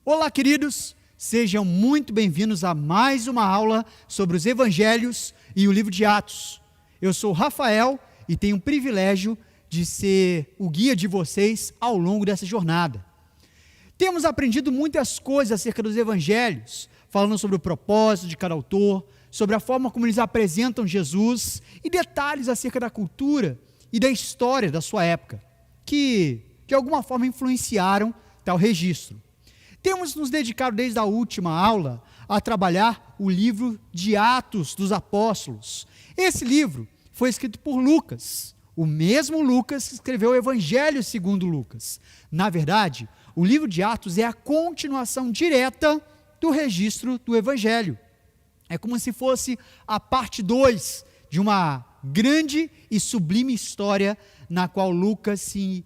Olá, queridos, sejam muito bem-vindos a mais uma aula sobre os Evangelhos e o livro de Atos. Eu sou Rafael e tenho o privilégio de ser o guia de vocês ao longo dessa jornada. Temos aprendido muitas coisas acerca dos Evangelhos, falando sobre o propósito de cada autor, sobre a forma como eles apresentam Jesus e detalhes acerca da cultura e da história da sua época, que de alguma forma influenciaram tal registro. Temos nos dedicado desde a última aula a trabalhar o livro de Atos dos Apóstolos. Esse livro foi escrito por Lucas, o mesmo Lucas que escreveu o Evangelho segundo Lucas. Na verdade, o livro de Atos é a continuação direta do registro do Evangelho. É como se fosse a parte 2 de uma grande e sublime história na qual Lucas se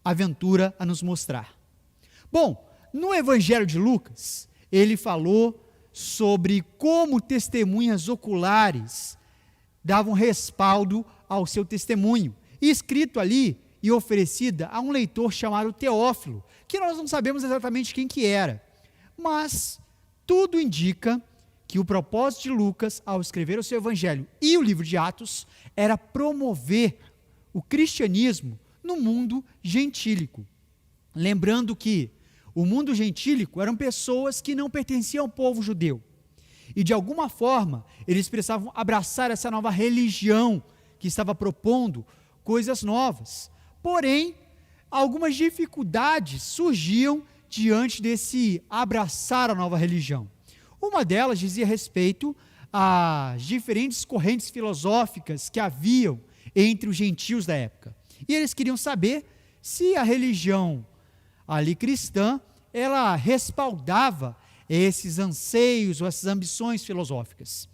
aventura a nos mostrar. Bom, no Evangelho de Lucas, ele falou sobre como testemunhas oculares davam respaldo ao seu testemunho, escrito ali e oferecida a um leitor chamado Teófilo, que nós não sabemos exatamente quem que era, mas tudo indica que o propósito de Lucas, ao escrever o seu Evangelho e o livro de Atos, era promover o cristianismo no mundo gentílico. Lembrando que o mundo gentílico eram pessoas que não pertenciam ao povo judeu. E de alguma forma, eles precisavam abraçar essa nova religião que estava propondo coisas novas. Porém, algumas dificuldades surgiam diante desse abraçar a nova religião. Uma delas dizia respeito às diferentes correntes filosóficas que haviam entre os gentios da época. E eles queriam saber se a religião ali cristã, ela respaldava esses anseios ou essas ambições filosóficas.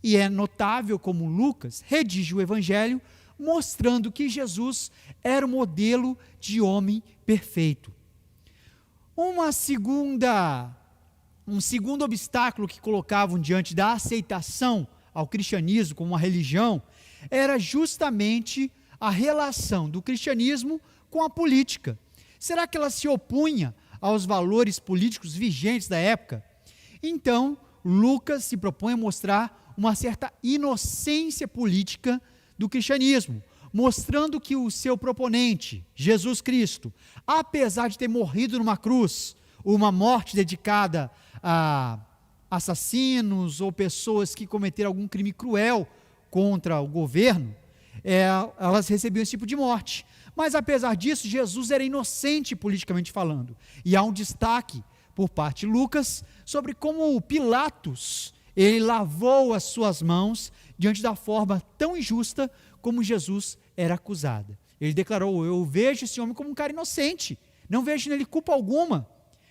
E é notável como Lucas redige o Evangelho mostrando que Jesus era o modelo de homem perfeito. Um segundo obstáculo que colocavam diante da aceitação ao cristianismo como uma religião era justamente a relação do cristianismo com a política. Será que ela se opunha aos valores políticos vigentes da época? Então, Lucas se propõe a mostrar uma certa inocência política do cristianismo, mostrando que o seu proponente, Jesus Cristo, apesar de ter morrido numa cruz, uma morte dedicada a assassinos ou pessoas que cometeram algum crime cruel contra o governo, elas recebiam esse tipo de morte. Mas apesar disso, Jesus era inocente politicamente falando. E há um destaque por parte de Lucas sobre como Pilatos, ele lavou as suas mãos diante da forma tão injusta como Jesus era acusado. Ele declarou: eu vejo esse homem como um cara inocente, não vejo nele culpa alguma.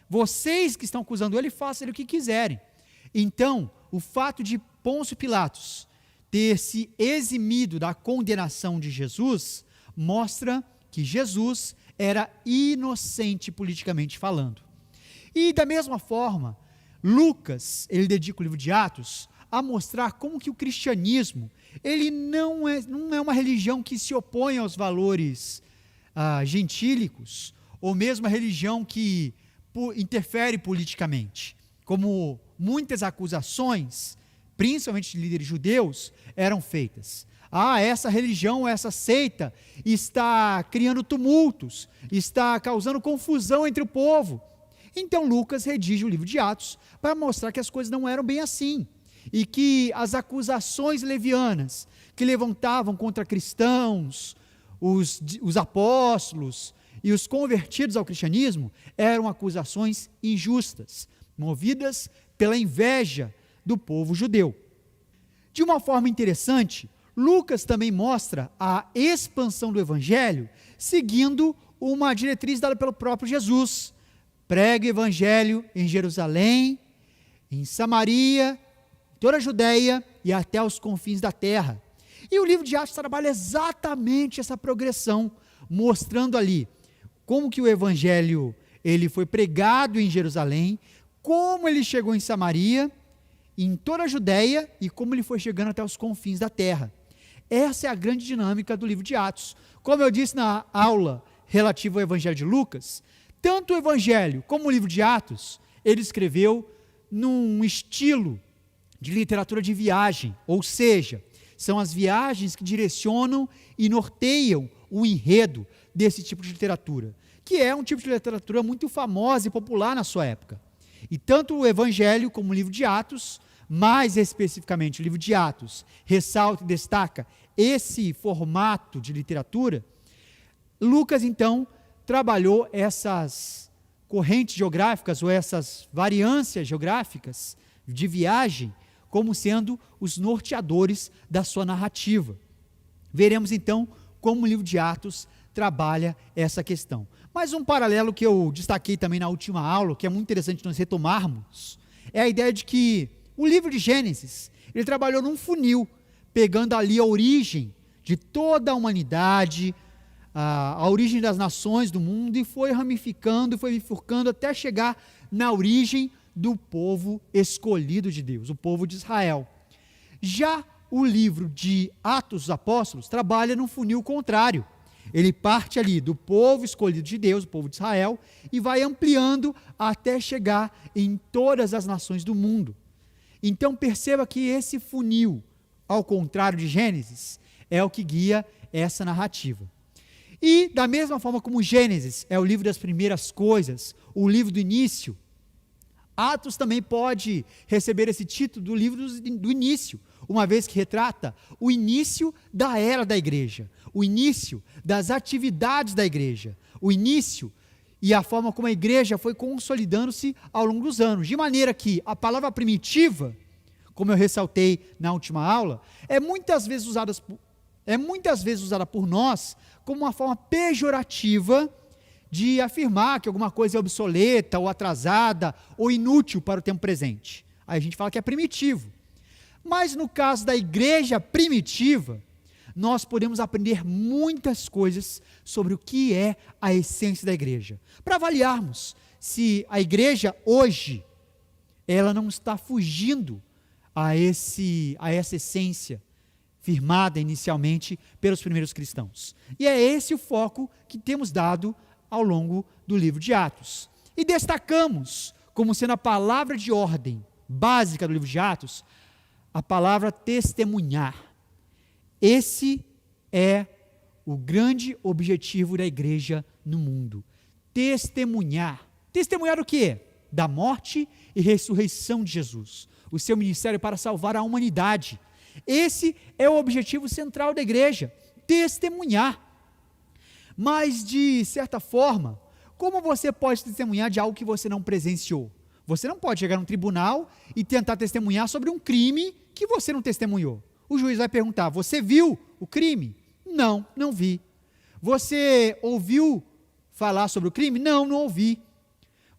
Vocês que estão acusando ele, façam o que quiserem. Então, o fato de Pôncio Pilatos ter se eximido da condenação de Jesus mostra que Jesus era inocente politicamente falando. E da mesma forma, Lucas, ele dedica o livro de Atos a mostrar como que o cristianismo, ele não é uma religião que se opõe aos valores gentílicos, ou mesmo a religião que interfere politicamente, como muitas acusações, principalmente de líderes judeus, eram feitas. Essa religião, essa seita está criando tumultos, está causando confusão entre o povo. Então Lucas redige o livro de Atos para mostrar que as coisas não eram bem assim, e que as acusações levianas que levantavam contra cristãos, os apóstolos e os convertidos ao cristianismo eram acusações injustas, movidas pela inveja do povo judeu. De uma forma interessante, Lucas também mostra a expansão do Evangelho seguindo uma diretriz dada pelo próprio Jesus. Pregue o Evangelho em Jerusalém, em Samaria, toda a Judéia e até os confins da terra. E o livro de Atos trabalha exatamente essa progressão, mostrando ali como que o Evangelho ele foi pregado em Jerusalém, como ele chegou em Samaria, em toda a Judéia e como ele foi chegando até os confins da terra. Essa é a grande dinâmica do livro de Atos. Como eu disse na aula relativa ao Evangelho de Lucas, tanto o Evangelho como o livro de Atos, ele escreveu num estilo de literatura de viagem, ou seja, são as viagens que direcionam e norteiam o enredo desse tipo de literatura, que é um tipo de literatura muito famosa e popular na sua época. E tanto o Evangelho como o livro de Atos, mais especificamente o livro de Atos, ressalta e destaca esse formato de literatura. Lucas, então, trabalhou essas correntes geográficas ou essas variâncias geográficas de viagem como sendo os norteadores da sua narrativa. Veremos, então, como o livro de Atos trabalha essa questão. Mas um paralelo que eu destaquei também na última aula, que é muito interessante nós retomarmos, é a ideia de que o livro de Gênesis, ele trabalhou num funil, pegando ali a origem de toda a humanidade, a origem das nações do mundo, e foi ramificando, foi bifurcando até chegar na origem do povo escolhido de Deus, o povo de Israel. Já o livro de Atos dos Apóstolos trabalha num funil contrário. Ele parte ali do povo escolhido de Deus, o povo de Israel, e vai ampliando até chegar em todas as nações do mundo. Então perceba que esse funil, ao contrário de Gênesis, é o que guia essa narrativa. E da mesma forma como Gênesis é o livro das primeiras coisas, o livro do início, Atos também pode receber esse título do livro do início, uma vez que retrata o início da era da igreja, o início das atividades da igreja, o início e a forma como a igreja foi consolidando-se ao longo dos anos, de maneira que a palavra primitiva, como eu ressaltei na última aula, é muitas vezes usada por nós como uma forma pejorativa de afirmar que alguma coisa é obsoleta, ou atrasada, ou inútil para o tempo presente. Aí a gente fala que é primitivo. Mas no caso da igreja primitiva, nós podemos aprender muitas coisas sobre o que é a essência da igreja. Para avaliarmos se a igreja hoje, ela não está fugindo a essa essência firmada inicialmente pelos primeiros cristãos. E é esse o foco que temos dado ao longo do livro de Atos. E destacamos, como sendo a palavra de ordem básica do livro de Atos, a palavra testemunhar. Esse é o grande objetivo da igreja no mundo. Testemunhar. Testemunhar o quê? Da morte e ressurreição de Jesus. O seu ministério para salvar a humanidade. Esse é o objetivo central da igreja. Testemunhar. Mas, de certa forma, como você pode testemunhar de algo que você não presenciou? Você não pode chegar num tribunal e tentar testemunhar sobre um crime que você não testemunhou. O juiz vai perguntar, você viu o crime? Não, não vi. Você ouviu falar sobre o crime? Não, não ouvi.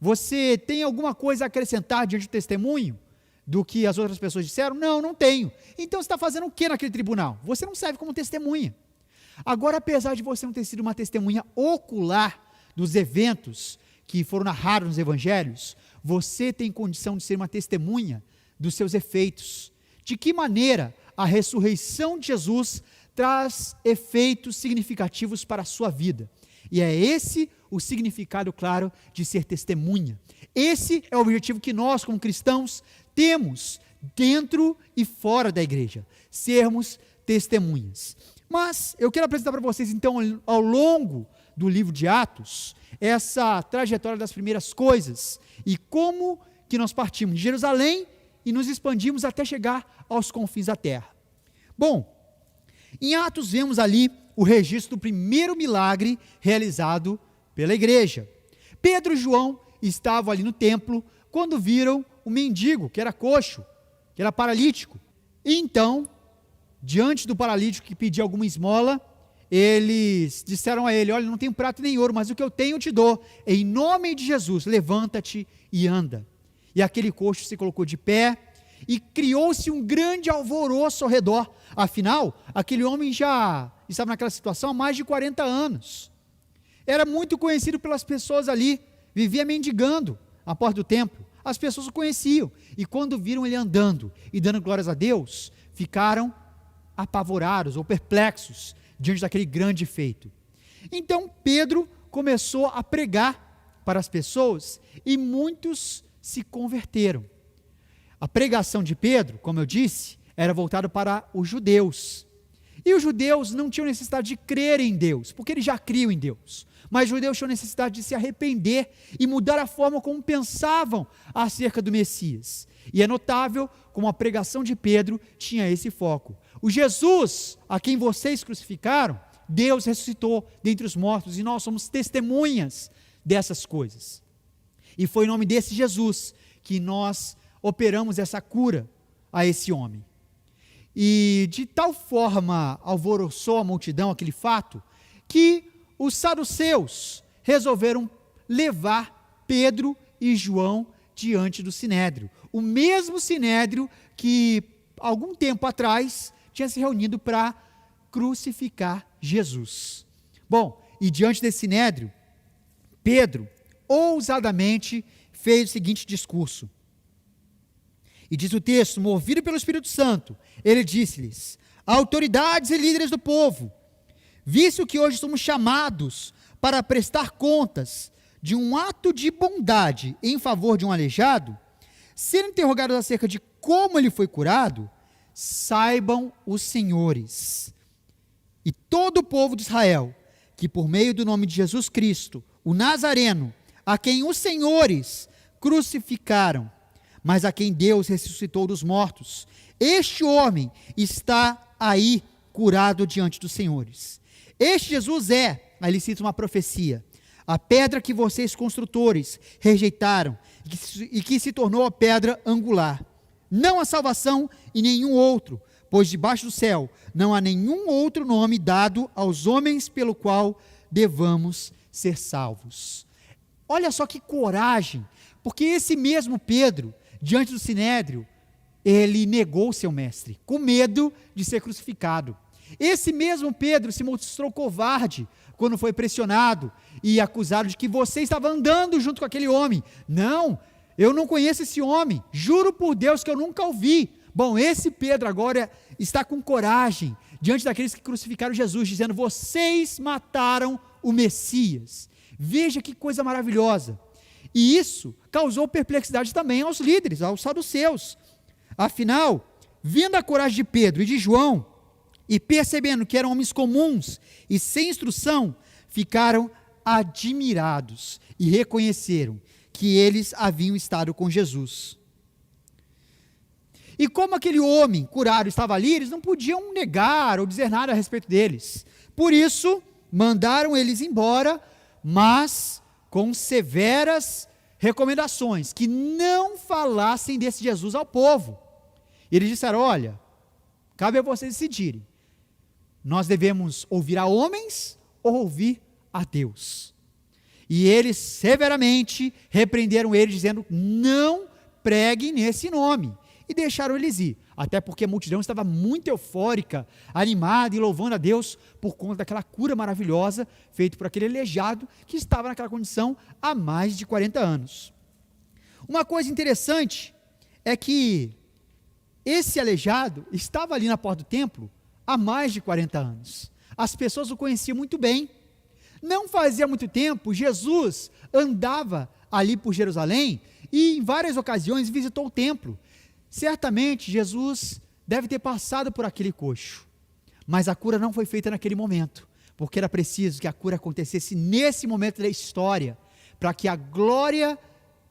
Você tem alguma coisa a acrescentar diante do testemunho do que as outras pessoas disseram? Não, não tenho. Então você está fazendo o que naquele tribunal? Você não serve como testemunha. Agora, apesar de você não ter sido uma testemunha ocular dos eventos que foram narrados nos evangelhos, você tem condição de ser uma testemunha dos seus efeitos. De que maneira a ressurreição de Jesus traz efeitos significativos para a sua vida. E é esse o significado claro de ser testemunha. Esse é o objetivo que nós, como cristãos, temos dentro e fora da igreja, sermos testemunhas. Mas eu quero apresentar para vocês, então, ao longo do livro de Atos, essa trajetória das primeiras coisas e como que nós partimos de Jerusalém e nos expandimos até chegar aos confins da terra. Bom, em Atos vemos ali o registro do primeiro milagre realizado pela igreja. Pedro e João estavam ali no templo quando viram o mendigo, que era coxo, que era paralítico. E então, diante do paralítico que pedia alguma esmola, eles disseram a ele, olha, não tenho prata nem ouro, mas o que eu tenho eu te dou. Em nome de Jesus, levanta-te e anda. E aquele coxo se colocou de pé e criou-se um grande alvoroço ao redor. Afinal, aquele homem já estava naquela situação há mais de 40 anos. Era muito conhecido pelas pessoas ali, vivia mendigando à porta do templo. As pessoas o conheciam e quando viram ele andando e dando glórias a Deus, ficaram apavorados ou perplexos diante daquele grande feito. Então Pedro começou a pregar para as pessoas e muitos se converteram. A pregação de Pedro, como eu disse, era voltada para os judeus. E os judeus não tinham necessidade de crer em Deus, porque eles já criam em Deus. Mas os judeus tinham necessidade de se arrepender e mudar a forma como pensavam acerca do Messias. E é notável como a pregação de Pedro tinha esse foco. O Jesus a quem vocês crucificaram, Deus ressuscitou dentre os mortos e nós somos testemunhas dessas coisas. E foi em nome desse Jesus que nós operamos essa cura a esse homem. E de tal forma alvoroçou a multidão aquele fato, que os saduceus resolveram levar Pedro e João diante do sinédrio. O mesmo sinédrio que algum tempo atrás tinha se reunido para crucificar Jesus. Bom, e diante desse sinédrio, Pedro ousadamente fez o seguinte discurso. E diz o texto, movido pelo Espírito Santo, ele disse-lhes: autoridades e líderes do povo, visto que hoje somos chamados para prestar contas de um ato de bondade em favor de um aleijado, sendo interrogados acerca de como ele foi curado, saibam os senhores e todo o povo de Israel, que por meio do nome de Jesus Cristo, o Nazareno, a quem os senhores crucificaram, mas a quem Deus ressuscitou dos mortos, este homem está aí curado diante dos senhores. Este Jesus é, aí ele cita uma profecia, a pedra que vocês construtores rejeitaram e que se tornou a pedra angular. Não há salvação em nenhum outro, pois debaixo do céu não há nenhum outro nome dado aos homens pelo qual devamos ser salvos. Olha só que coragem, porque esse mesmo Pedro, diante do sinédrio, ele negou seu mestre, com medo de ser crucificado. Esse mesmo Pedro se mostrou covarde quando foi pressionado e acusado de que você estava andando junto com aquele homem. Não, eu não conheço esse homem, juro por Deus que eu nunca o vi. Bom, esse Pedro agora está com coragem diante daqueles que crucificaram Jesus, dizendo: vocês mataram o Messias. Veja que coisa maravilhosa. E isso causou perplexidade também aos líderes, aos saduceus. Afinal, vendo a coragem de Pedro e de João, e percebendo que eram homens comuns e sem instrução, ficaram admirados e reconheceram que eles haviam estado com Jesus. E como aquele homem curado estava ali, eles não podiam negar ou dizer nada a respeito deles. Por isso, mandaram eles embora, mas com severas recomendações, que não falassem desse Jesus ao povo. E eles disseram: olha, cabe a vocês decidirem, nós devemos ouvir a homens ou ouvir a Deus. E eles severamente repreenderam eles, dizendo: não preguem nesse nome, e deixaram eles ir, até porque a multidão estava muito eufórica, animada e louvando a Deus por conta daquela cura maravilhosa feita por aquele aleijado que estava naquela condição há mais de 40 anos. Uma coisa interessante é que esse aleijado estava ali na porta do templo há mais de 40 anos. As pessoas o conheciam muito bem. Não fazia muito tempo, Jesus andava ali por Jerusalém e em várias ocasiões visitou o templo. Certamente Jesus deve ter passado por aquele coxo, mas a cura não foi feita naquele momento, porque era preciso que a cura acontecesse nesse momento da história, para que a glória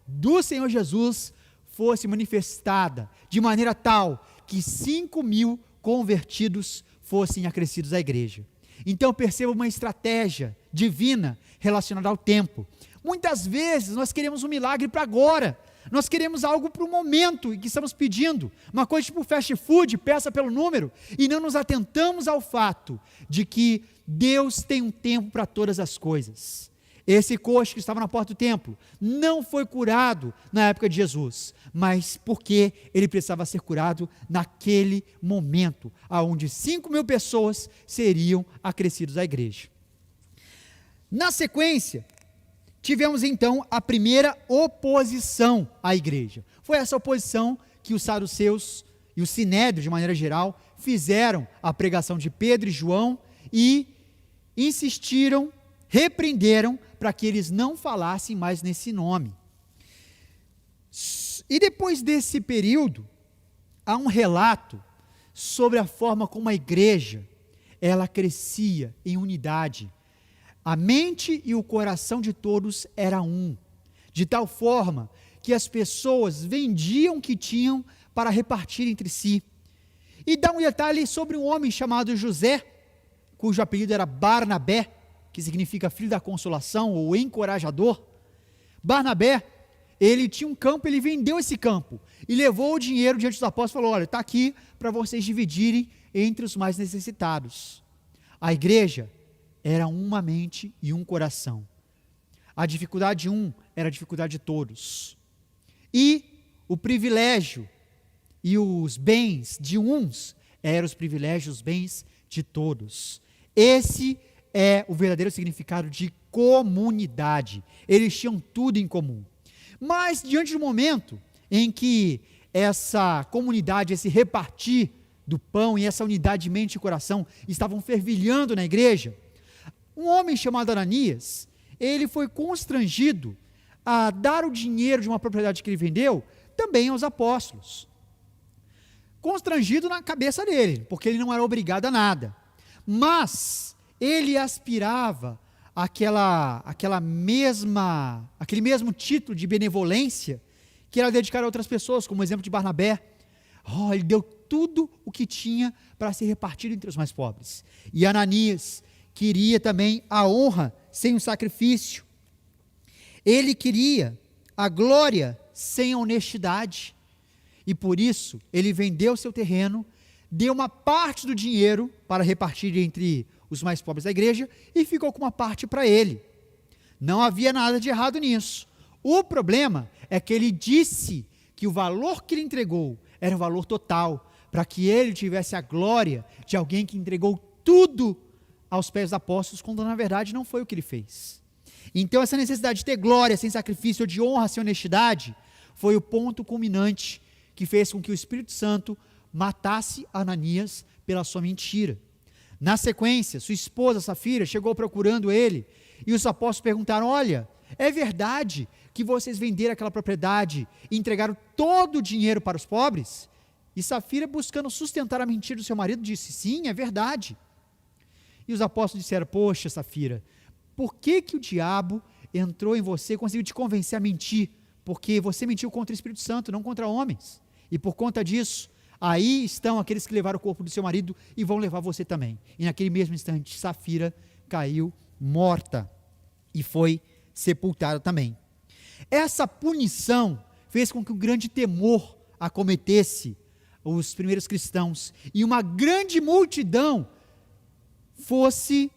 do Senhor Jesus fosse manifestada de maneira tal que 5.000 convertidos fossem acrescidos à igreja. Então perceba uma estratégia divina relacionada ao tempo. Muitas vezes nós queremos um milagre para agora, nós queremos algo para o momento em que estamos pedindo, uma coisa tipo fast food, peça pelo número, e não nos atentamos ao fato de que Deus tem um tempo para todas as coisas. Esse coxo que estava na porta do templo não foi curado na época de Jesus, mas porque ele precisava ser curado naquele momento, onde 5.000 pessoas seriam acrescidos à igreja. Na sequência, tivemos então a primeira oposição à igreja. Foi essa oposição que os saduceus e o sinédrio, de maneira geral, fizeram à pregação de Pedro e João e insistiram, repreenderam para que eles não falassem mais nesse nome. E depois desse período, há um relato sobre a forma como a igreja, ela crescia em unidade. A mente e o coração de todos era um, de tal forma que as pessoas vendiam o que tinham para repartir entre si. E dá um detalhe sobre um homem chamado José, cujo apelido era Barnabé, que significa filho da consolação ou encorajador. Barnabé, ele tinha um campo, ele vendeu esse campo e levou o dinheiro diante dos apóstolos e falou: olha, está aqui para vocês dividirem entre os mais necessitados. A igreja era uma mente e um coração. A dificuldade de um era a dificuldade de todos. E o privilégio e os bens de uns eram os privilégios, os bens de todos. Esse é o verdadeiro significado de comunidade. Eles tinham tudo em comum. Mas diante do momento em que essa comunidade, esse repartir do pão e essa unidade de mente e coração estavam fervilhando na igreja, um homem chamado Ananias, ele foi constrangido a dar o dinheiro de uma propriedade que ele vendeu também aos apóstolos. Constrangido na cabeça dele, porque ele não era obrigado a nada. Mas ele aspirava aquele mesmo título de benevolência que era dedicado a outras pessoas, como o exemplo de Barnabé. Ele deu tudo o que tinha para ser repartido entre os mais pobres. E Ananias queria também a honra sem o sacrifício. Ele queria a glória sem a honestidade. E por isso, ele vendeu seu terreno, deu uma parte do dinheiro para repartir entre os mais pobres da igreja e ficou com uma parte para ele. Não havia nada de errado nisso. O problema é que ele disse que o valor que ele entregou era um valor total, para que ele tivesse a glória de alguém que entregou tudo aos pés dos apóstolos, quando na verdade não foi o que ele fez. Então essa necessidade de ter glória sem sacrifício, ou de honra sem honestidade, foi o ponto culminante que fez com que o Espírito Santo matasse Ananias pela sua mentira. Na sequência, sua esposa Safira chegou procurando ele, e os apóstolos perguntaram: olha, é verdade que vocês venderam aquela propriedade e entregaram todo o dinheiro para os pobres? E Safira, buscando sustentar a mentira do seu marido, disse: sim, é verdade. E os apóstolos disseram: poxa, Safira, por que o diabo entrou em você e conseguiu te convencer a mentir? Porque você mentiu contra o Espírito Santo, não contra homens. E por conta disso, aí estão aqueles que levaram o corpo do seu marido e vão levar você também. E naquele mesmo instante, Safira caiu morta e foi sepultada também. Essa punição fez com que um grande temor acometesse os primeiros cristãos e uma grande multidão fosse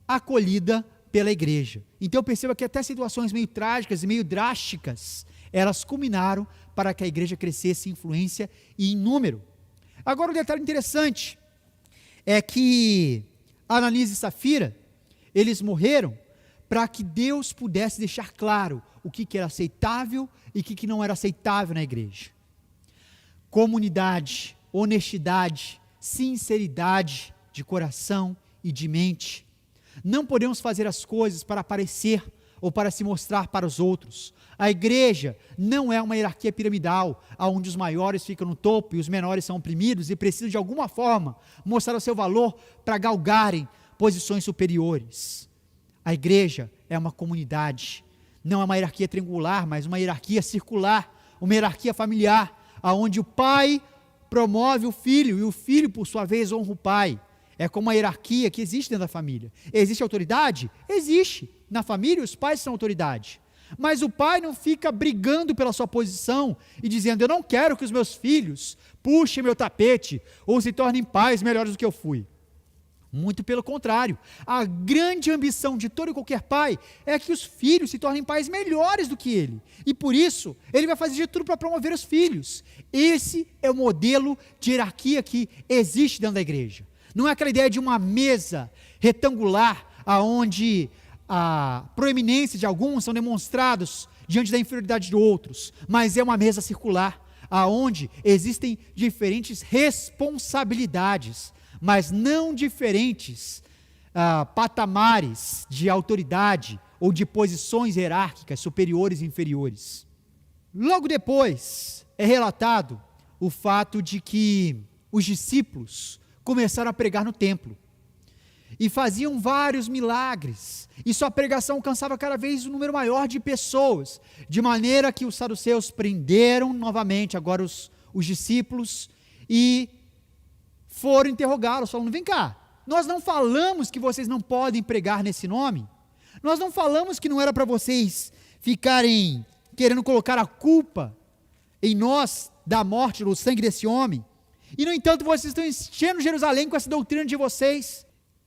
acolhida pela igreja. Então perceba que até situações meio trágicas e meio drásticas, elas culminaram para que a igreja crescesse em influência e em número. Agora um detalhe interessante é que Ananias e Safira, eles morreram para que Deus pudesse deixar claro o que era aceitável e o que não era aceitável na igreja. Comunidade, honestidade, sinceridade de coração e de mente. Não podemos fazer as coisas para aparecer ou para se mostrar para os outros. A igreja não é uma hierarquia piramidal, onde os maiores ficam no topo e os menores são oprimidos e precisam de alguma forma mostrar o seu valor para galgarem posições superiores. A igreja é uma comunidade, não é uma hierarquia triangular, mas uma hierarquia circular, uma hierarquia familiar, onde o pai promove o filho e o filho, por sua vez, honra o pai. É como a hierarquia que existe dentro da família. Existe autoridade? Existe. Na família, os pais são autoridade. Mas o pai não fica brigando pela sua posição e dizendo: eu não quero que os meus filhos puxem meu tapete ou se tornem pais melhores do que eu fui. Muito pelo contrário. A grande ambição de todo e qualquer pai é que os filhos se tornem pais melhores do que ele. E por isso, ele vai fazer de tudo para promover os filhos. Esse é o modelo de hierarquia que existe dentro da igreja. Não é aquela ideia de uma mesa retangular, onde a proeminência de alguns são demonstrados diante da inferioridade de outros, mas é uma mesa circular, onde existem diferentes responsabilidades, mas não diferentes patamares de autoridade ou de posições hierárquicas superiores e inferiores. Logo depois é relatado o fato de que os discípulos começaram a pregar no templo e faziam vários milagres, e sua pregação alcançava cada vez um número maior de pessoas, de maneira que os saduceus prenderam novamente agora os discípulos e foram interrogá-los, falando: vem cá, nós não falamos que vocês não podem pregar nesse nome? Nós não falamos que não era para vocês ficarem querendo colocar a culpa em nós da morte, do sangue desse homem? E no entanto vocês estão enchendo Jerusalém com essa doutrina de vocês.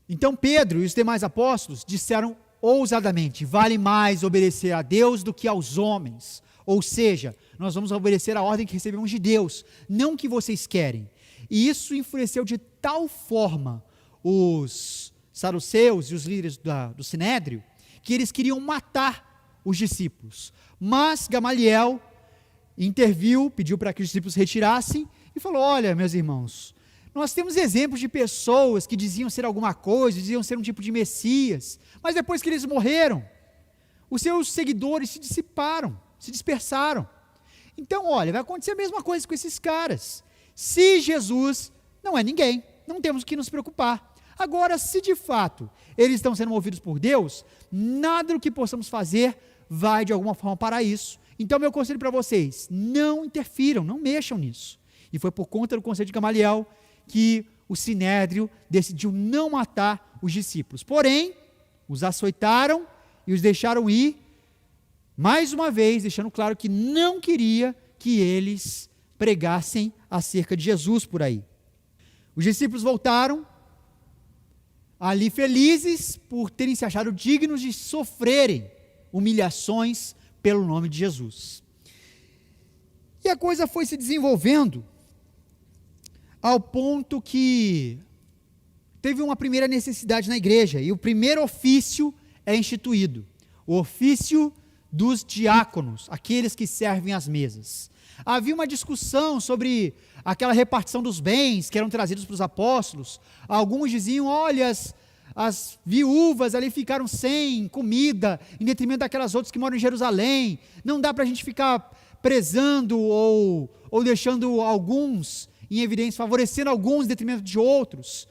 Então Pedro e os demais apóstolos disseram ousadamente: vale mais obedecer a Deus do que aos homens. Ou seja, nós vamos obedecer a ordem que recebemos de Deus, não que vocês querem. E isso enfureceu de tal forma os saduceus e os líderes do Sinédrio, que eles queriam matar os discípulos. Mas Gamaliel interviu, pediu para que os discípulos retirassem e falou: olha, meus irmãos, nós temos exemplos de pessoas que diziam ser alguma coisa, diziam ser um tipo de Messias, mas depois que eles morreram, os seus seguidores se dissiparam, se dispersaram. Então, olha, vai acontecer a mesma coisa com esses caras. Se Jesus não é ninguém, não temos que nos preocupar. Agora, se de fato eles estão sendo movidos por Deus, nada do que possamos fazer vai de alguma forma para isso. Então, meu conselho para vocês: não interfiram, não mexam nisso. E foi por conta do conselho de Gamaliel que o Sinédrio decidiu não matar os discípulos. Porém, os açoitaram e os deixaram ir, mais uma vez, deixando claro que não queria que eles pregassem acerca de Jesus por aí. Os discípulos voltaram ali felizes por terem se achado dignos de sofrerem humilhações pelo nome de Jesus. E a coisa foi se desenvolvendo ao ponto que teve uma primeira necessidade na igreja, e o primeiro ofício é instituído, o ofício dos diáconos, aqueles que servem às mesas. Havia uma discussão sobre aquela repartição dos bens que eram trazidos para os apóstolos. Alguns diziam: olha, as viúvas ali ficaram sem comida, em detrimento daquelas outras que moram em Jerusalém, não dá para a gente ficar prezando ou deixando alguns em evidência, favorecendo alguns em detrimento de outros.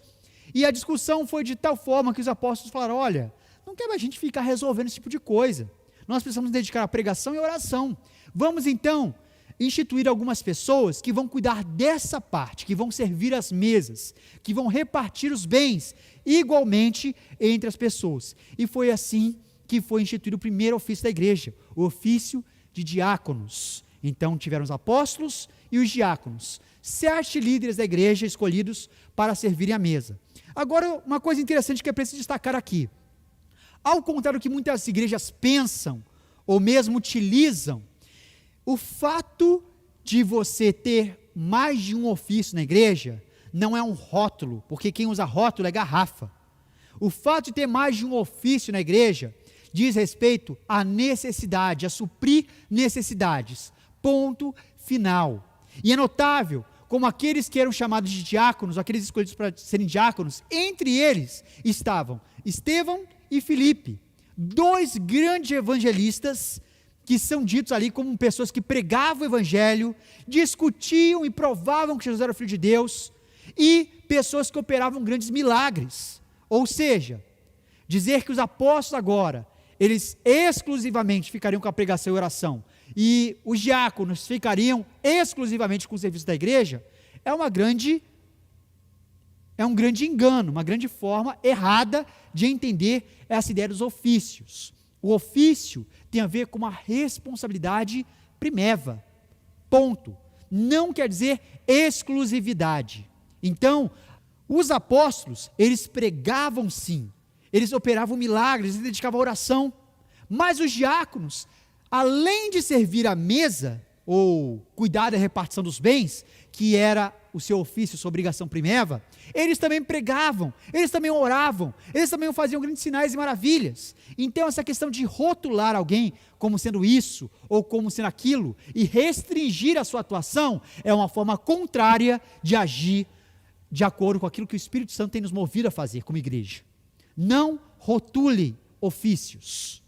E a discussão foi de tal forma que os apóstolos falaram: olha, não quer a gente ficar resolvendo esse tipo de coisa, nós precisamos nos dedicar à pregação e oração. Vamos então instituir algumas pessoas que vão cuidar dessa parte, que vão servir as mesas, que vão repartir os bens igualmente entre as pessoas. E foi assim que foi instituído o primeiro ofício da igreja, o ofício de diáconos. Então tiveram os apóstolos e os diáconos, 7 líderes da igreja escolhidos para servirem à mesa. Agora, uma coisa interessante que é preciso destacar aqui: ao contrário do que muitas igrejas pensam, ou mesmo utilizam, o fato de você ter mais de um ofício na igreja não é um rótulo, porque quem usa rótulo é garrafa. O fato de ter mais de um ofício na igreja diz respeito à necessidade, a suprir necessidades. Ponto final. E é notável como aqueles que eram chamados de diáconos, aqueles escolhidos para serem diáconos, entre eles estavam Estevão e Filipe, 2 grandes evangelistas, que são ditos ali como pessoas que pregavam o evangelho, discutiam e provavam que Jesus era o Filho de Deus, e pessoas que operavam grandes milagres. Ou seja, dizer que os apóstolos agora, eles exclusivamente ficariam com a pregação e oração, e os diáconos ficariam exclusivamente com o serviço da igreja, é um grande engano, uma grande forma errada de entender essa ideia dos ofícios. O ofício tem a ver com uma responsabilidade primeva, ponto. Não quer dizer exclusividade. Então, os apóstolos, eles pregavam sim, eles operavam milagres, eles dedicavam a oração, mas os diáconos, além de servir à mesa, ou cuidar da repartição dos bens, que era o seu ofício, sua obrigação primeva, eles também pregavam, eles também oravam, eles também faziam grandes sinais e maravilhas. Então essa questão de rotular alguém como sendo isso, ou como sendo aquilo, e restringir a sua atuação, é uma forma contrária de agir de acordo com aquilo que o Espírito Santo tem nos movido a fazer como igreja. Não rotule ofícios,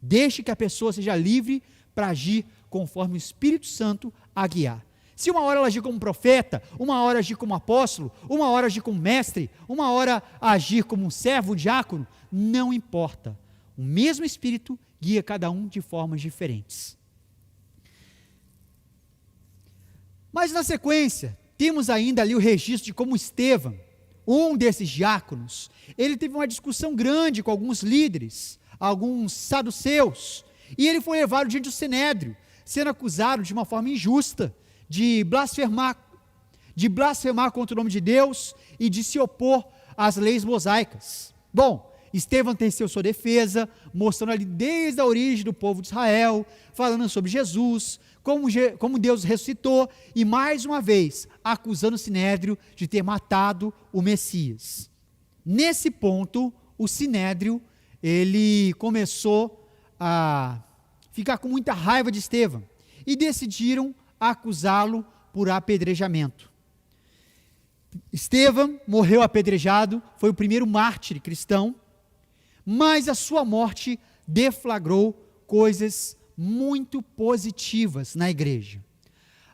deixe que a pessoa seja livre para agir conforme o Espírito Santo a guiar. Se uma hora ela agir como profeta, uma hora agir como apóstolo, uma hora agir como mestre, uma hora agir como um servo, um diácono, não importa. O mesmo Espírito guia cada um de formas diferentes. Mas na sequência, temos ainda ali o registro de como Estevão, um desses diáconos, ele teve uma discussão grande com alguns líderes, alguns saduceus, e ele foi levado diante do Sinédrio, sendo acusado de uma forma injusta, de blasfemar contra o nome de Deus e de se opor às leis mosaicas. Bom, Estevão teceu sua defesa, mostrando ali desde a origem do povo de Israel, falando sobre Jesus, como Deus ressuscitou, e mais uma vez, acusando o Sinédrio de ter matado o Messias. Nesse ponto, o Sinédrio, ele começou a ficar com muita raiva de Estevão, e decidiram acusá-lo por apedrejamento. Estevão morreu apedrejado, foi o primeiro mártir cristão, mas a sua morte deflagrou coisas muito positivas na igreja.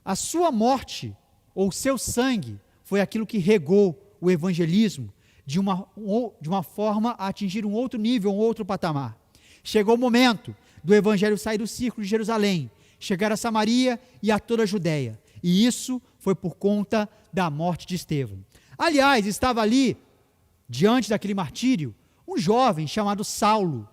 A sua morte, ou seu sangue, foi aquilo que regou o evangelismo de uma forma a atingir um outro nível, um outro patamar. Chegou o momento do evangelho sair do círculo de Jerusalém, chegar a Samaria e a toda a Judéia. E isso foi por conta da morte de Estevão. Aliás, estava ali, diante daquele martírio, um jovem chamado Saulo,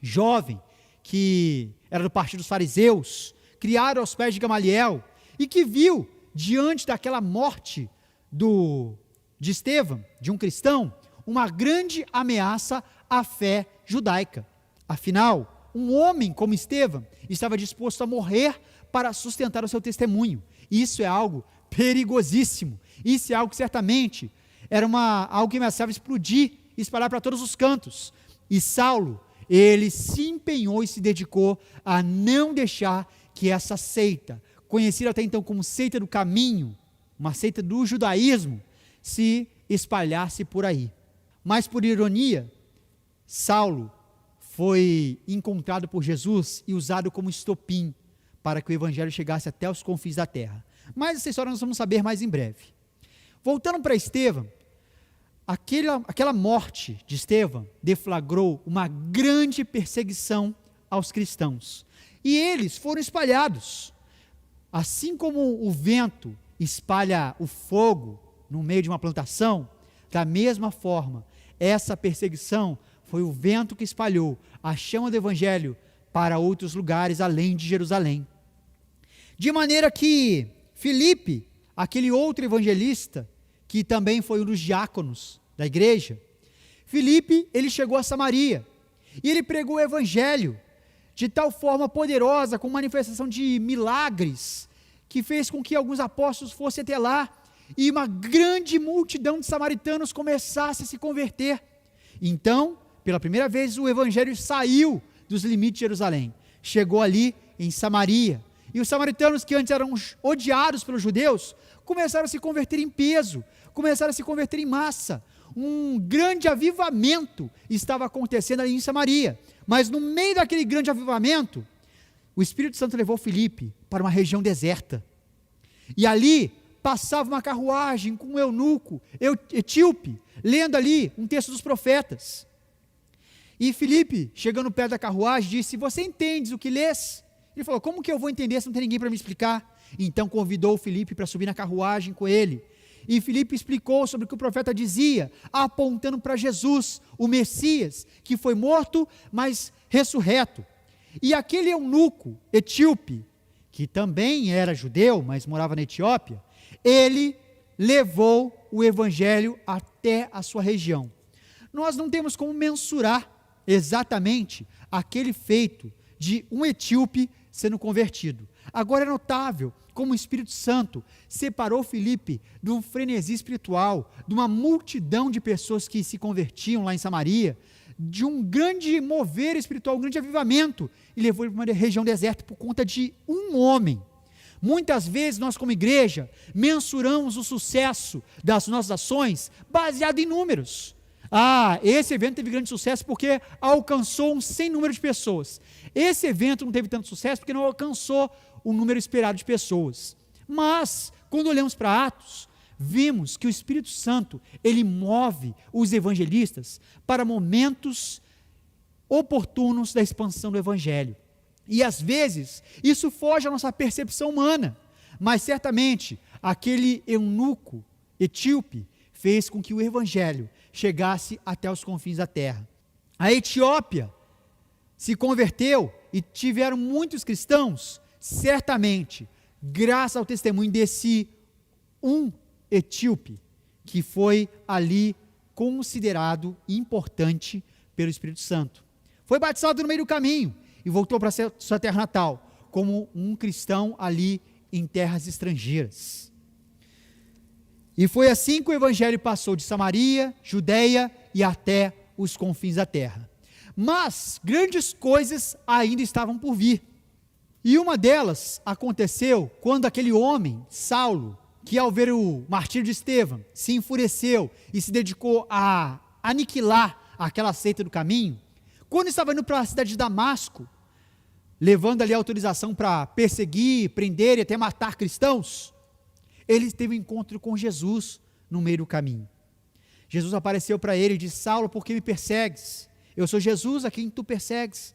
jovem que era do partido dos fariseus, criado aos pés de Gamaliel, e que viu, diante daquela morte de Estevão, de um cristão, uma grande ameaça à fé judaica. Afinal, um homem como Estevão estava disposto a morrer para sustentar o seu testemunho. Isso é algo perigosíssimo. Isso é algo que certamente era algo que ameaçava explodir e espalhar para todos os cantos. E Saulo, ele se empenhou e se dedicou a não deixar que essa seita, conhecida até então como seita do caminho, uma seita do judaísmo, se espalhasse por aí. Mas por ironia, Saulo foi encontrado por Jesus e usado como estopim para que o evangelho chegasse até os confins da terra. Mas essa história nós vamos saber mais em breve. Voltando para Estevão, aquela morte de Estevão deflagrou uma grande perseguição aos cristãos. E eles foram espalhados. Assim como o vento espalha o fogo no meio de uma plantação, da mesma forma, essa perseguição foi o vento que espalhou a chama do evangelho para outros lugares além de Jerusalém. De maneira que Filipe, aquele outro evangelista, que também foi um dos diáconos da igreja, Filipe, ele chegou a Samaria, e ele pregou o evangelho de tal forma poderosa, com manifestação de milagres, que fez com que alguns apóstolos fossem até lá, e uma grande multidão de samaritanos começasse a se converter. Então, pela primeira vez, o evangelho saiu dos limites de Jerusalém, chegou ali em Samaria, e os samaritanos que antes eram odiados pelos judeus, começaram a se converter em peso, começaram a se converter em massa. Um grande avivamento estava acontecendo ali em Samaria, mas no meio daquele grande avivamento, o Espírito Santo levou Filipe para uma região deserta, e ali passava uma carruagem com um eunuco etíope, lendo ali um texto dos profetas, e Filipe, chegando perto da carruagem, disse: você entende o que lês? Ele falou: como que eu vou entender se não tem ninguém para me explicar? Então convidou Filipe para subir na carruagem com ele, e Filipe explicou sobre o que o profeta dizia, apontando para Jesus, o Messias, que foi morto, mas ressurreto. E aquele eunuco etíope, que também era judeu, mas morava na Etiópia, ele levou o evangelho até a sua região. Nós não temos como mensurar exatamente aquele feito de um etíope sendo convertido. Agora é notável como o Espírito Santo separou Filipe de um frenesi espiritual, de uma multidão de pessoas que se convertiam lá em Samaria, de um grande mover espiritual, um grande avivamento, e levou ele para uma região deserta por conta de um homem. Muitas vezes nós como igreja mensuramos o sucesso das nossas ações baseado em números. Esse evento teve grande sucesso porque alcançou um sem número de pessoas. Esse evento não teve tanto sucesso porque não alcançou o número esperado de pessoas. Mas, quando olhamos para Atos, vimos que o Espírito Santo, ele move os evangelistas para momentos oportunos da expansão do Evangelho. E às vezes, isso foge à nossa percepção humana, mas certamente, aquele eunuco etíope fez com que o Evangelho chegasse até os confins da terra. A Etiópia se converteu e tiveram muitos cristãos, certamente, graças ao testemunho desse etíope, que foi ali considerado importante pelo Espírito Santo. Foi batizado no meio do caminho e voltou para sua terra natal, como um cristão ali em terras estrangeiras. E foi assim que o Evangelho passou de Samaria, Judeia e até os confins da terra. Mas grandes coisas ainda estavam por vir. E uma delas aconteceu quando aquele homem, Saulo, que ao ver o martírio de Estevão, se enfureceu e se dedicou a aniquilar aquela seita do caminho, quando estava indo para a cidade de Damasco, levando ali a autorização para perseguir, prender e até matar cristãos, ele teve um encontro com Jesus no meio do caminho. Jesus apareceu para ele e disse: Saulo, por que me persegues? Eu sou Jesus a quem tu persegues.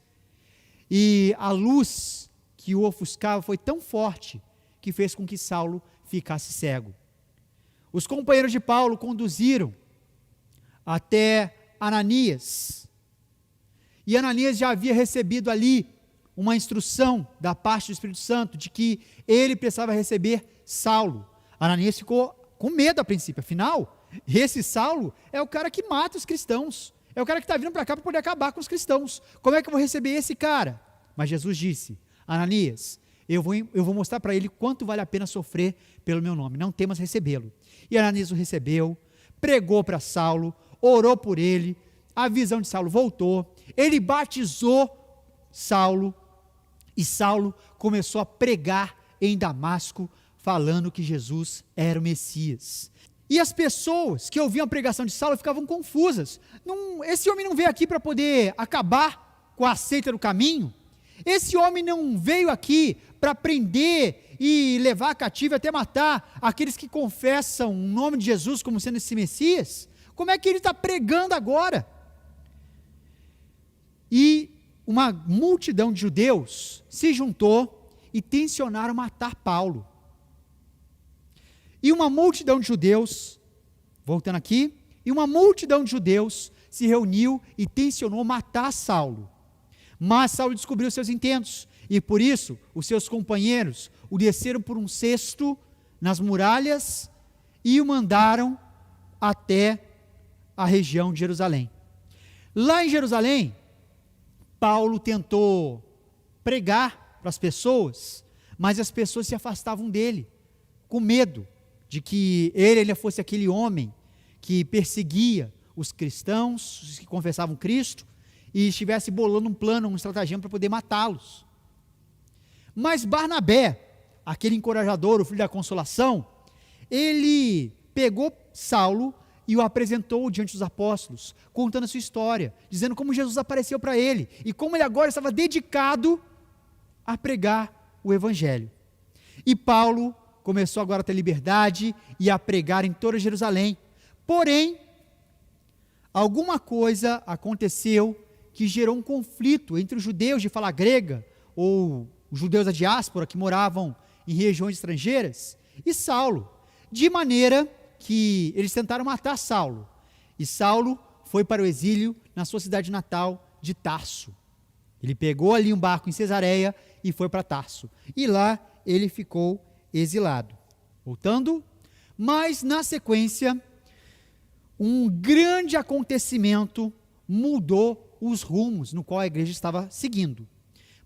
E a luz que o ofuscava foi tão forte que fez com que Saulo ficasse cego. Os companheiros de Paulo conduziram até Ananias. E Ananias já havia recebido ali uma instrução da parte do Espírito Santo de que ele precisava receber Saulo. Ananias ficou com medo a princípio, afinal, esse Saulo é o cara que mata os cristãos, é o cara que está vindo para cá para poder acabar com os cristãos. Como é que eu vou receber esse cara? Mas Jesus disse: Ananias, eu vou mostrar para ele quanto vale a pena sofrer pelo meu nome, não temas recebê-lo. E Ananias o recebeu, pregou para Saulo, orou por ele, a visão de Saulo voltou, ele batizou Saulo, e Saulo começou a pregar em Damasco, falando que Jesus era o Messias. E as pessoas que ouviam a pregação de Saulo ficavam confusas. Esse homem não veio aqui para poder acabar com a seita do caminho? Esse homem não veio aqui para prender e levar cativo e até matar aqueles que confessam o nome de Jesus como sendo esse Messias? Como é que ele está pregando agora? E uma multidão de judeus se juntou e tensionaram matar Paulo. E uma multidão de judeus, voltando aqui, uma multidão de judeus se reuniu e tensionou matar Saulo. Mas Saulo descobriu seus intentos, e por isso os seus companheiros o desceram por um cesto nas muralhas e o mandaram até a região de Jerusalém. Lá em Jerusalém, Paulo tentou pregar para as pessoas, mas as pessoas se afastavam dele, com medo de que ele fosse aquele homem que perseguia os cristãos, os que confessavam Cristo, e estivesse bolando um plano, um estratagema para poder matá-los. Mas Barnabé, aquele encorajador, o filho da consolação, ele pegou Saulo e o apresentou diante dos apóstolos, contando a sua história, dizendo como Jesus apareceu para ele, e como ele agora estava dedicado a pregar o Evangelho. E Paulo começou agora a ter liberdade e a pregar em toda Jerusalém. Porém, alguma coisa aconteceu que gerou um conflito entre os judeus de fala grega, ou os judeus da diáspora que moravam em regiões estrangeiras, e Saulo, de maneira que eles tentaram matar Saulo. E Saulo foi para o exílio na sua cidade natal de Tarso. Ele pegou ali um barco em Cesareia e foi para Tarso. E lá ele ficou exilado. Voltando, mas na sequência, um grande acontecimento mudou os rumos no qual a igreja estava seguindo.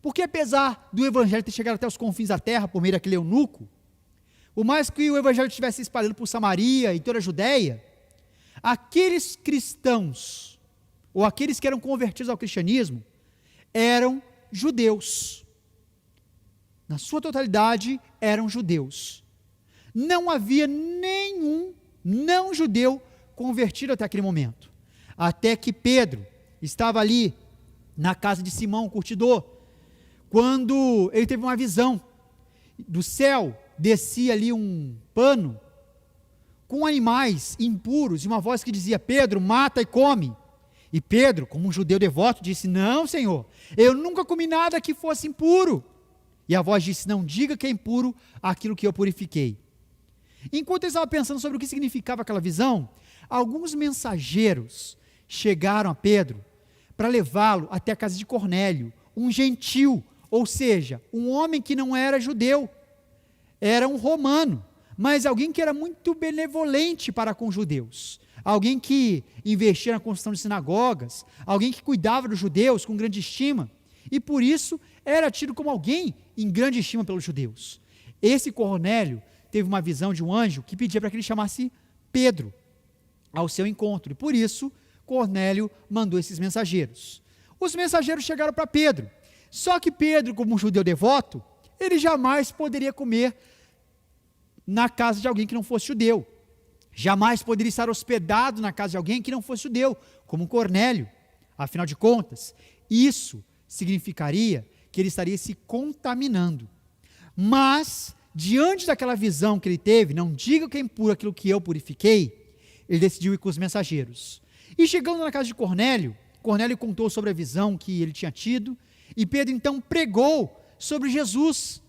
Porque apesar do evangelho ter chegado até os confins da terra por meio daquele eunuco, por mais que o evangelho estivesse espalhando por Samaria e toda a Judeia, aqueles cristãos, ou aqueles que eram convertidos ao cristianismo, eram judeus. Na sua totalidade, eram judeus. Não havia nenhum não-judeu convertido até aquele momento. até que Pedro estava ali na casa de Simão, o curtidor, quando ele teve uma visão. Do céu descia ali um pano com animais impuros e uma voz que dizia: Pedro, mata e come. E Pedro, como um judeu devoto, disse: não, Senhor, eu nunca comi nada que fosse impuro. E a voz disse: não diga que é impuro aquilo que eu purifiquei. Enquanto ele estava pensando sobre o que significava aquela visão, alguns mensageiros chegaram a Pedro para levá-lo até a casa de Cornélio, um gentil, ou seja, um homem que não era judeu, era um romano, mas alguém que era muito benevolente para com os judeus, alguém que investia na construção de sinagogas, alguém que cuidava dos judeus com grande estima, e por isso era tido como alguém em grande estima pelos judeus. Esse Cornélio teve uma visão de um anjo que pedia para que ele chamasse Pedro ao seu encontro, e por isso Cornélio mandou esses mensageiros. Os mensageiros chegaram para Pedro, só que Pedro, como um judeu devoto, ele jamais poderia comer na casa de alguém que não fosse judeu, jamais poderia estar hospedado na casa de alguém que não fosse judeu, como Cornélio. Afinal de contas, isso significaria que ele estaria se contaminando. Mas, diante daquela visão que ele teve, não diga que é impuro aquilo que eu purifiquei, ele decidiu ir com os mensageiros. E chegando na casa de Cornélio, Cornélio contou sobre a visão que ele tinha tido, e Pedro então pregou sobre Jesus,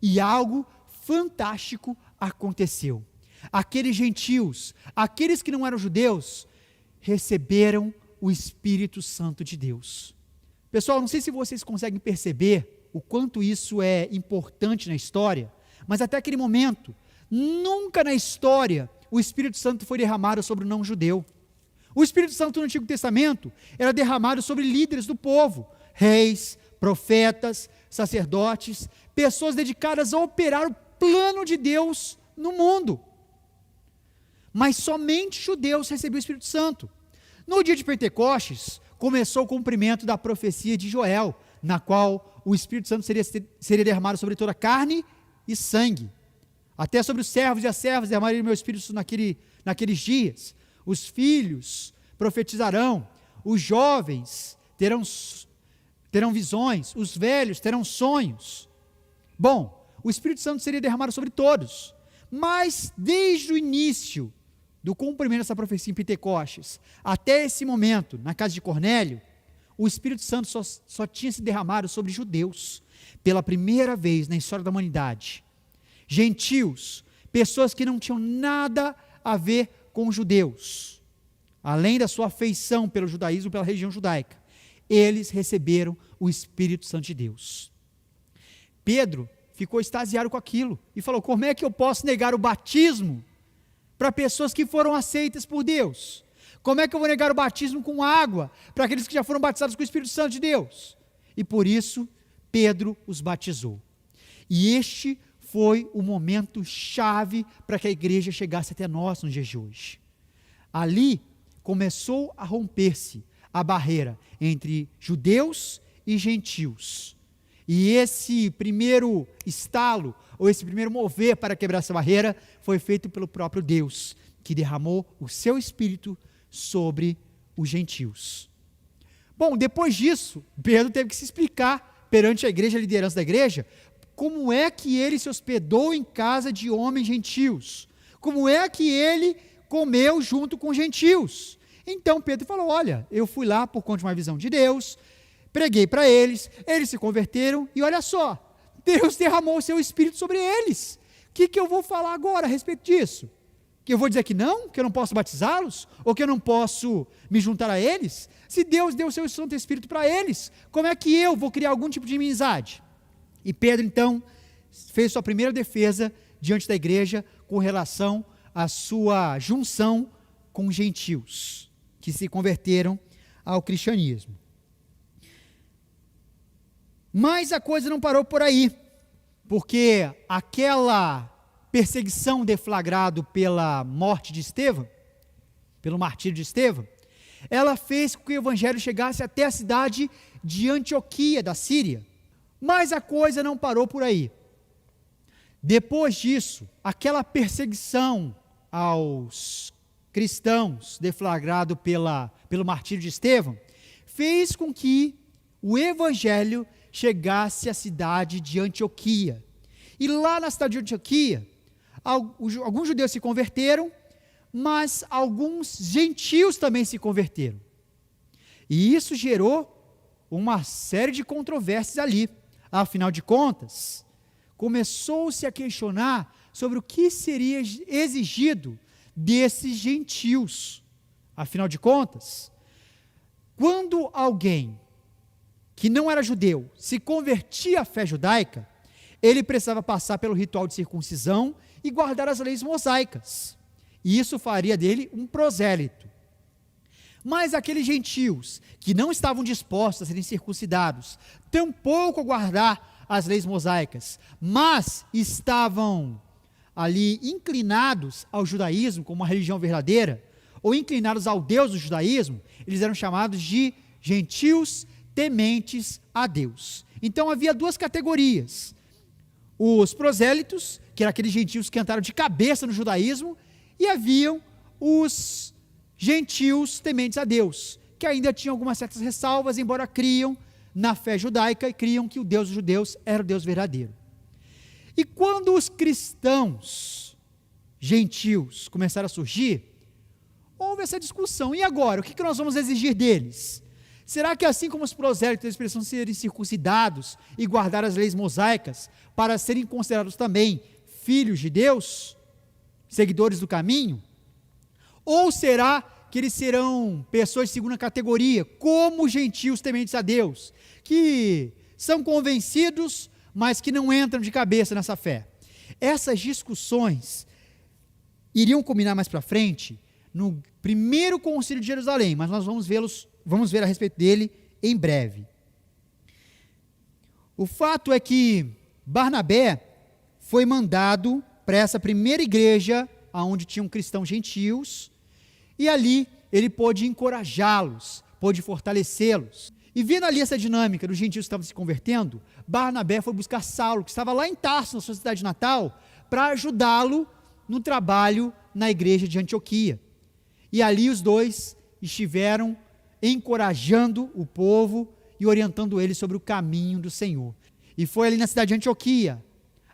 e algo fantástico aconteceu. Aqueles gentios, aqueles que não eram judeus, receberam o Espírito Santo de Deus. Pessoal, não sei se vocês conseguem perceber o quanto isso é importante na história, mas até aquele momento, nunca na história o Espírito Santo foi derramado sobre o não-judeu. O Espírito Santo no Antigo Testamento era derramado sobre líderes do povo, reis, profetas, sacerdotes, pessoas dedicadas a operar o plano de Deus no mundo. Mas somente judeus recebiam o Espírito Santo. No dia de Pentecostes, começou o cumprimento da profecia de Joel, na qual o Espírito Santo seria derramado sobre toda a carne e sangue. Até sobre os servos e as servas derramaria o meu Espírito naqueles dias. Os filhos profetizarão, os jovens terão visões, os velhos terão sonhos. Bom, o Espírito Santo seria derramado sobre todos, mas desde o início do cumprimento dessa profecia em Pentecostes, até esse momento, na casa de Cornélio, o Espírito Santo só tinha se derramado sobre judeus, pela primeira vez na história da humanidade. Gentios, pessoas que não tinham nada a ver com os judeus, além da sua afeição pelo judaísmo, pela religião judaica, eles receberam o Espírito Santo de Deus. Pedro ficou extasiado com aquilo e falou: como é que eu posso negar o batismo para pessoas que foram aceitas por Deus? Como é que eu vou negar o batismo com água para aqueles que já foram batizados com o Espírito Santo de Deus? E por isso Pedro os batizou. E este foi o momento chave para que a igreja chegasse até nós nos dias de hoje. Ali começou a romper-se a barreira entre judeus e gentios. E esse primeiro estalo, ou esse primeiro mover para quebrar essa barreira, foi feito pelo próprio Deus, que derramou o seu Espírito sobre os gentios. Bom, depois disso, Pedro teve que se explicar perante a igreja, a liderança da igreja, como é que ele se hospedou em casa de homens gentios, como é que ele comeu junto com gentios. Então Pedro falou: olha, eu fui lá por conta de uma visão de Deus, preguei para eles se converteram, e olha só, Deus derramou o seu Espírito sobre eles. O que eu vou falar agora a respeito disso? Que eu vou dizer que eu não posso batizá-los? Ou que eu não posso me juntar a eles? Se Deus deu o seu Santo Espírito para eles, como é que eu vou criar algum tipo de inimizade? E Pedro, então, fez sua primeira defesa diante da igreja com relação à sua junção com gentios, que se converteram ao cristianismo. Mas a coisa não parou por aí, porque aquela perseguição deflagrada pela morte de Estevão, pelo martírio de Estevão, ela fez com que o evangelho chegasse até a cidade de Antioquia, da Síria. Mas a coisa não parou por aí. Depois disso, aquela perseguição aos cristãos, deflagrado pelo martírio de Estevão, fez com que o evangelho chegasse à cidade de Antioquia. E lá na cidade de Antioquia, alguns judeus se converteram, mas alguns gentios também se converteram. E isso gerou uma série de controvérsias ali. Afinal de contas, começou-se a questionar sobre o que seria exigido desses gentios. Afinal de contas, quando alguém que não era judeu se convertia à fé judaica, ele precisava passar pelo ritual de circuncisão e guardar as leis mosaicas. E isso faria dele um prosélito. Mas aqueles gentios que não estavam dispostos a serem circuncidados, tampouco a guardar as leis mosaicas, mas estavam ali inclinados ao judaísmo como uma religião verdadeira, ou inclinados ao Deus do judaísmo, eles eram chamados de gentios tementes a Deus. Então havia duas categorias: os prosélitos, que eram aqueles gentios que entraram de cabeça no judaísmo, e haviam os gentios tementes a Deus, que ainda tinham algumas certas ressalvas, embora criam na fé judaica e criam que o Deus dos judeus era o Deus verdadeiro. E quando os cristãos gentios começaram a surgir, houve essa discussão. E agora, o que nós vamos exigir deles? Será que assim como os prosélitos eles precisam serem circuncidados e guardar as leis mosaicas para serem considerados também filhos de Deus, seguidores do caminho? Ou será que eles serão pessoas de segunda categoria, como os gentios tementes a Deus, que são convencidos, mas que não entram de cabeça nessa fé? Essas discussões iriam culminar mais para frente no primeiro concílio de Jerusalém, mas nós vamos ver a respeito dele em breve. O fato é que Barnabé foi mandado para essa primeira igreja, onde tinham cristãos gentios, e ali ele pôde encorajá-los, pôde fortalecê-los. E vendo ali essa dinâmica dos gentios que estavam se convertendo, Barnabé foi buscar Saulo, que estava lá em Tarso, na sua cidade natal, para ajudá-lo no trabalho na igreja de Antioquia. E ali os dois estiveram encorajando o povo e orientando eles sobre o caminho do Senhor. E foi ali na cidade de Antioquia,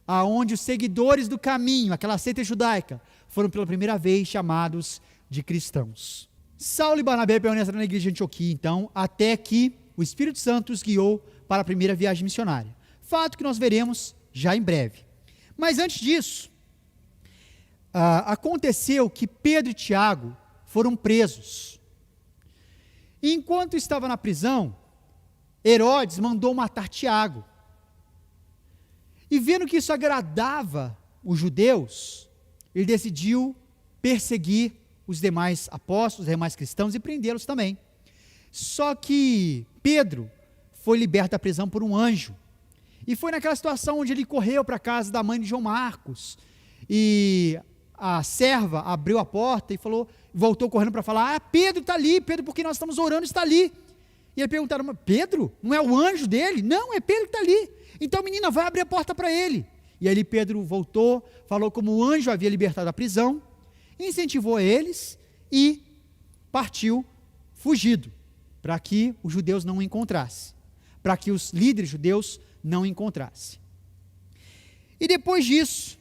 aonde os seguidores do caminho, aquela seita judaica, foram pela primeira vez chamados de cristãos. Saulo e Barnabé permaneceram na igreja de Antioquia, então, até que o Espírito Santo os guiou para a primeira viagem missionária. Fato que nós veremos já em breve. Mas antes disso, aconteceu que Pedro e Tiago foram presos. E enquanto estava na prisão, Herodes mandou matar Tiago. E vendo que isso agradava os judeus, ele decidiu perseguir os demais apóstolos, os demais cristãos e prendê-los também. Só que Pedro foi liberto da prisão por um anjo. E foi naquela situação onde ele correu para a casa da mãe de João Marcos. E a serva abriu a porta e voltou correndo para falar: Pedro está ali, Pedro, porque nós estamos orando, está ali. E aí perguntaram: Pedro? Não é o anjo dele? Não, é Pedro que está ali. Então, menina, vai abrir a porta para ele. E aí Pedro voltou, falou como o anjo havia libertado da prisão, incentivou eles e partiu fugido, para que os judeus não o encontrassem, para que os líderes judeus não o encontrassem. E depois disso,